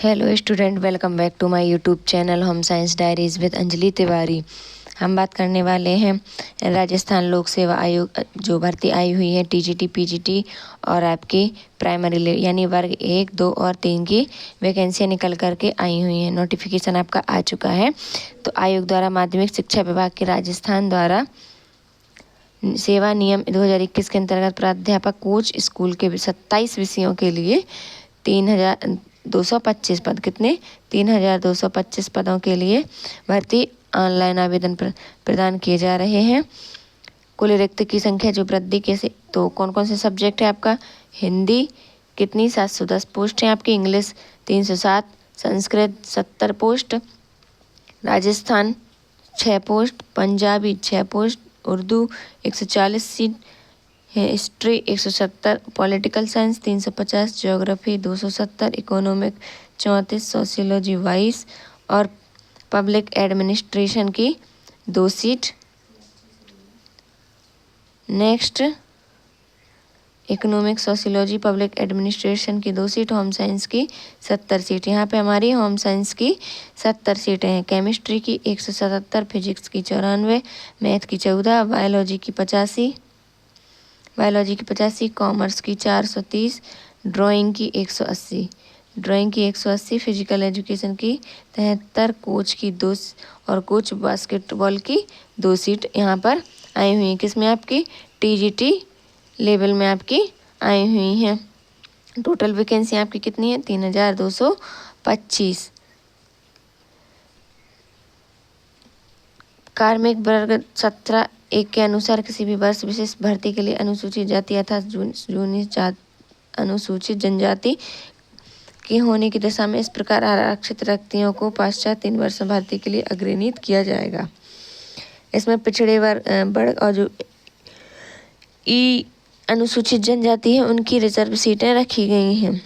Hello student, welcome back to my YouTube channel home science diaries with Anjali Tiwari. हम बात करने वाले हैं राजस्थान लोक सेवा आयोग जो भर्ती आई हुई है टीजीटी पीजीटी और आपकी प्राइमरी यानी वर्ग 1, 2 और 3 की वैकेंसियाँ निकल करके आई हुई हैं। नोटिफिकेशन आपका आ चुका है। तो आयोग द्वारा माध्यमिक शिक्षा विभाग के राजस्थान द्वारा सेवा नियम 2021 के अंतर्गत प्राध्यापक कोच स्कूल के 27 विषयों के लिए 3,225 पद कितने 3,225 पदों के लिए भर्ती ऑनलाइन आवेदन प्रदान किए जा रहे हैं। कुल रिक्त की संख्या जो वृद्धि कैसे, तो कौन कौन से सब्जेक्ट है आपका? हिंदी कितनी 710 पोस्ट है आपकी, English 307, Sanskrit 70 post, Rajasthan 6 post, Punjabi 6 post, Urdu 140 seat है, history 170, political science 350, geography 270, economic 34, sociology 22 और पब्लिक एडमिनिस्ट्रेशन की 2 seat. Next economic sociology public administration की 2 सीट, होम साइंस की 70 सीट। यहाँ पे हमारी होम साइंस की 70 सीटें हैं। केमिस्ट्री की 177, फिजिक्स की 94, मैथ की 14, बायोलॉजी की 85, कॉमर्स की 430, ड्राइंग की 180, फिजिकल एजुकेशन की 73, कोच की 2 और कोच बास्केटबॉल की 2 सीट यहाँ पर आई हुई हैं। किसमें आपकी टीजीटी लेवल में आपकी आई हुई हैं। टोटल वैकेंसी आपकी कितनी है? 3,225। कार्मिक वर्ग 17(1) के अनुसार किसी भी वर्ष विशेष भर्ती के लिए अनुसूचित जाति अर्थात अनुसूचित जनजाति के होने की दशा में इस प्रकार आरक्षित व्यक्तियों को पश्चात 3 वर्ष भर्ती के लिए अग्रणित किया जाएगा। इसमें पिछड़े वर्ग और जो अनुसूचित जनजाति है उनकी रिजर्व सीटें रखी गई हैं।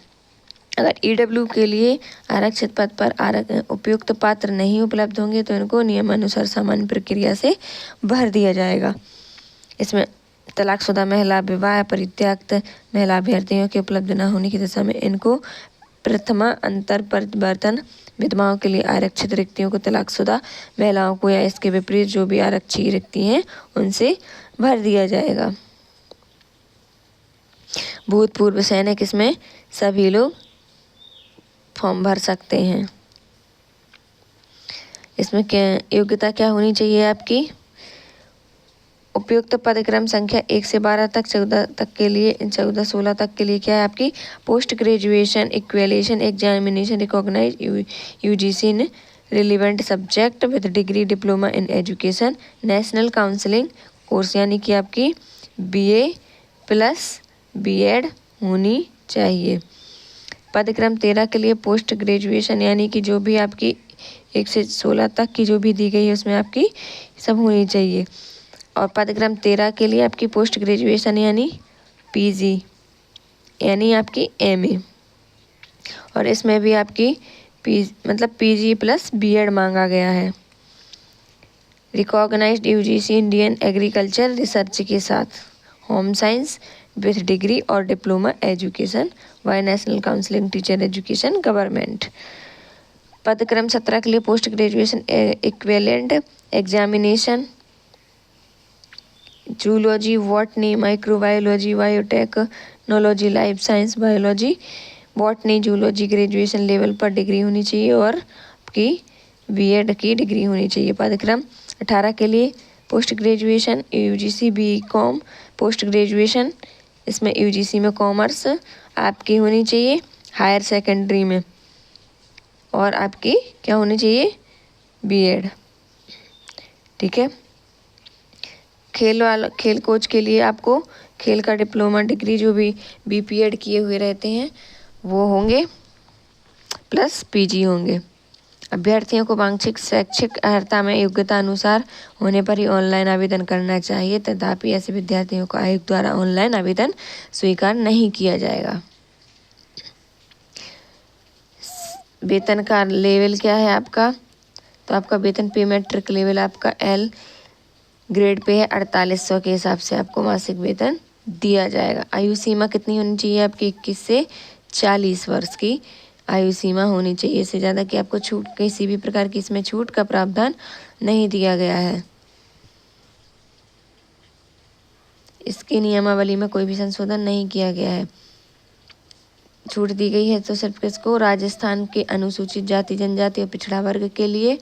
अगर ईडब्ल्यू के लिए आरक्षित पद पर उपयुक्त पात्र नहीं उपलब्ध होंगे तो इनको नियमानुसार सामान्य प्रक्रिया से भर दिया जाएगा। इसमें तलाकशुदा महिला, विवाह परित्यक्त महिला अभ्यर्थियों के उपलब्ध न होने की दशा में इनको प्रथमा अंतर परिवर्तन विधवाओं के लिए आरक्षित रिक्तियों को तलाकशुदा महिलाओं को या इसके विपरीत जो भी आरक्षित रिक्ति हैं उनसे भर दिया जाएगा। भूतपूर्व सैनिक, इसमें सभी लोग फॉर्म भर सकते हैं। इसमें क्या योग्यता क्या होनी चाहिए आपकी? उपयुक्त पदक्रम संख्या 1 से 12 तक, 14 तक के लिए 14-16 तक के लिए क्या है आपकी? पोस्ट ग्रेजुएशन इक्वेलेशन examination recognise UGC in relevant subject with degree diploma in education national counselling course, यानी कि आपकी BA प्लस BEd होनी चाहिए। पदक्रम 13 के लिए पोस्ट ग्रेजुएशन यानी कि जो भी आपकी 1 से 16 तक की जो भी दी गई है उसमें आपकी सब होनी चाहिए। और पदक्रम 13 के लिए आपकी पोस्ट ग्रेजुएशन यानी PG यानी आपकी MA, और इसमें भी आपकी PG प्लस BEd मांगा गया है। Recognised UGC Indian agriculture research के साथ होम साइंस विथ डिग्री और diploma education by national counselling teacher education government. पदक्रम 17 के लिए post graduation equivalent examination zoology, botany, microbiology, biotechnology, life science, biology, botany, zoology graduation level पर degree होनी चाहिए और आपकी BEd की डिग्री होनी चाहिए। पदक्रम 18 के लिए post graduation UGC BCom post graduation, इसमें UGC में कॉमर्स आपकी होनी चाहिए हायर सेकेंडरी में, और आपकी क्या होनी चाहिए? BEd। ठीक है। खेल कोच के लिए आपको खेल का डिप्लोमा डिग्री जो भी BPEd किए हुए रहते हैं वो होंगे प्लस PG होंगे। अभ्यर्थियों को वांछित शैक्षिक अर्हता में योग्यता अनुसार होने पर ही ऑनलाइन आवेदन करना चाहिए, तथापि ऐसे विद्यार्थियों को आयोग द्वारा ऑनलाइन आवेदन स्वीकार नहीं किया जाएगा। वेतन का लेवल क्या है आपका? तो आपका वेतन पे मैट्रिक लेवल आपका L ग्रेड पे है, 4800 के हिसाब से आपको मासिक वेतन दिया जाएगा। आयु सीमा कितनी होनी चाहिए आपकी? 21 से 40 वर्ष की आयु सीमा होनी चाहिए इससे ज़्यादा कि आपको छूट, किसी भी प्रकार की इसमें छूट का प्रावधान नहीं दिया गया है। इसकी नियमावली में कोई भी संशोधन नहीं किया गया है। छूट दी गई है तो सिर्फ किसको, राजस्थान के अनुसूचित जाति जनजाति और पिछड़ा वर्ग के लिए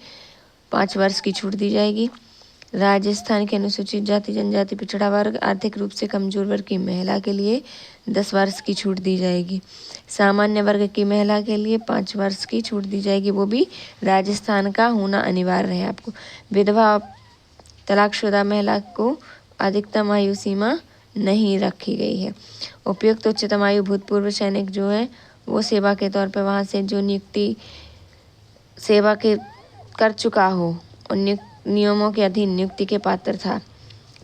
5 वर्ष की छूट दी जाएगी। राजस्थान के अनुसूचित जाति जनजाति पिछड़ा वर्ग आर्थिक रूप से कमजोर वर्ग की महिला के लिए 10 वर्ष की छूट दी जाएगी। सामान्य वर्ग की महिला के लिए 5 वर्ष की छूट दी जाएगी, वो भी राजस्थान का होना अनिवार्य है आपको। विधवा और तलाकशुदा महिला को अधिकतम आयु सीमा नहीं रखी गई है। उपयुक्त उच्चतम आयु भूतपूर्व सैनिक जो है वो सेवा के तौर पर वहाँ से जो नियुक्ति सेवा के कर चुका हो और नियमों के अधीन नियुक्ति के पात्र था।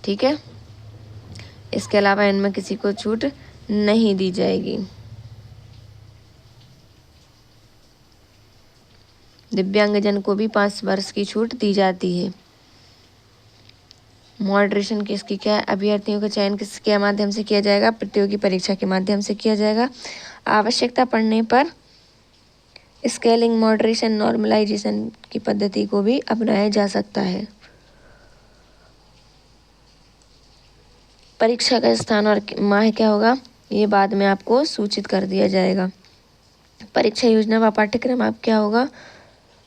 ठीक है, इसके अलावा इनमें किसी को छूट नहीं दी जाएगी। दिव्यांगजन को भी 5 वर्ष की छूट दी जाती है। मॉडरेशन किसकी क्या है, अभ्यर्थियों का चयन किसके माध्यम से किया जाएगा, प्रतियोगी परीक्षा के माध्यम से किया जाएगा। आवश्यकता पड़ने पर स्केलिंग, मॉडरेशन, नॉर्मलाइजेशन की पद्धति को भी अपनाया जा सकता है। परीक्षा का स्थान और माह क्या होगा ये बाद में आपको सूचित कर दिया जाएगा। परीक्षा योजना व पाठ्यक्रम आप क्या होगा,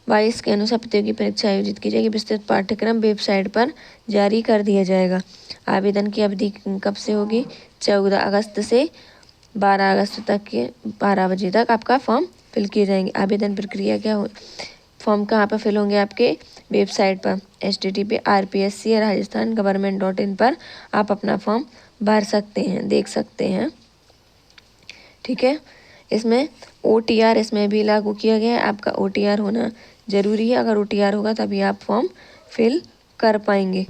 22 के अनुसार प्रतियोगी परीक्षा आयोजित की जाएगी। विस्तृत पाठ्यक्रम वेबसाइट पर जारी कर दिया जाएगा। आवेदन की अवधि कब से होगी, 14 अगस्त से 12 अगस्त तक के 12 बजे तक आपका फॉर्म फिल किए जाएंगे। आवेदन प्रक्रिया क्या हो, फॉर्म कहाँ पर फिल होंगे, आपके वेबसाइट पर http://rpsc-rajasthan-government.in पर आप अपना फॉर्म भर सकते हैं, देख सकते हैं। ठीक है, इसमें OTR इसमें भी लागू किया गया है। आपका OTR होना ज़रूरी है, अगर OTR होगा तभी आप फॉर्म फिल कर पाएंगे।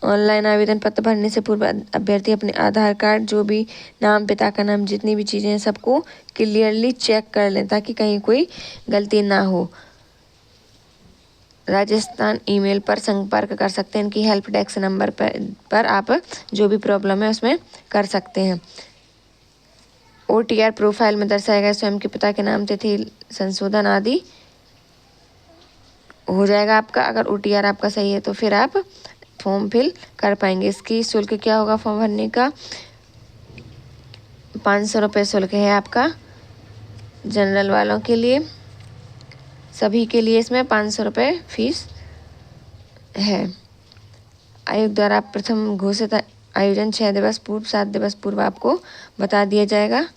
ऑनलाइन आवेदन पत्र भरने से पूर्व अभ्यर्थी अपने आधार कार्ड, जो भी नाम, पिता का नाम, जितनी भी चीज़ें हैं सबको क्लियरली चेक कर लें ताकि कहीं कोई गलती ना हो। राजस्थान ईमेल पर संपर्क कर सकते हैं, इनकी हेल्प डेस्क नंबर पर आप जो भी प्रॉब्लम है उसमें कर सकते हैं। OTR प्रोफाइल में दर्शाया गया स्वयं के पिता के नाम, तिथि, संशोधन आदि हो जाएगा आपका। अगर OTR आपका सही है तो फिर आप फॉर्म फिल कर पाएंगे। इसकी शुल्क क्या होगा, फॉर्म भरने का 500 रुपये शुल्क है आपका। जनरल वालों के लिए, सभी के लिए इसमें 500 रुपये फीस है। आयोग द्वारा प्रथम घोषित आयोजन 6 दिवस पूर्व, 7 दिवस पूर्व आपको बता दिया जाएगा।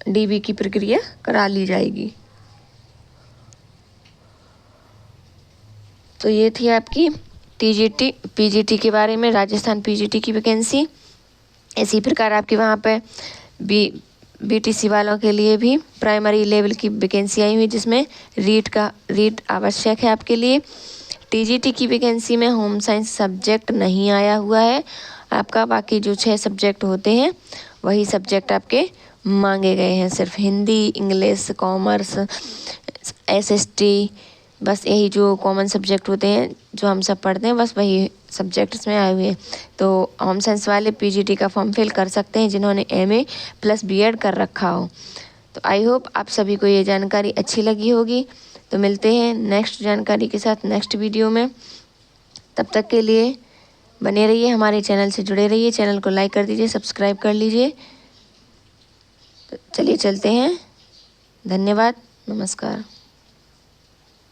DB की प्रक्रिया करा ली जाएगी। तो ये थी आपकी TGT PGT के बारे में, राजस्थान PGT की वैकेंसी। इसी प्रकार आपके वहाँ पे BTC वालों के लिए भी प्राइमरी लेवल की वैकेंसी आई हुई जिसमें रीट आवश्यक है आपके लिए। TGT की वैकेंसी में होम साइंस सब्जेक्ट नहीं आया हुआ है आपका, बाकी जो 6 सब्जेक्ट होते हैं वही सब्जेक्ट आपके मांगे गए हैं। सिर्फ हिंदी, इंग्लिश, कॉमर्स, SST, बस यही जो कॉमन सब्जेक्ट होते हैं जो हम सब पढ़ते हैं, बस वही सब्जेक्ट इसमें आए हुए हैं। तो होम साइंस वाले PGT का फॉर्म फिल कर सकते हैं जिन्होंने MA + BEd कर रखा हो। तो आई होप आप सभी को ये जानकारी अच्छी लगी होगी। तो मिलते हैं नेक्स्ट जानकारी के साथ नेक्स्ट वीडियो में। तब तक के लिए बने रहिए, हमारे चैनल से जुड़े रहिए। चैनल को लाइक कर दीजिए, सब्सक्राइब कर लीजिए। तो चलिए चलते हैं, धन्यवाद, नमस्कार।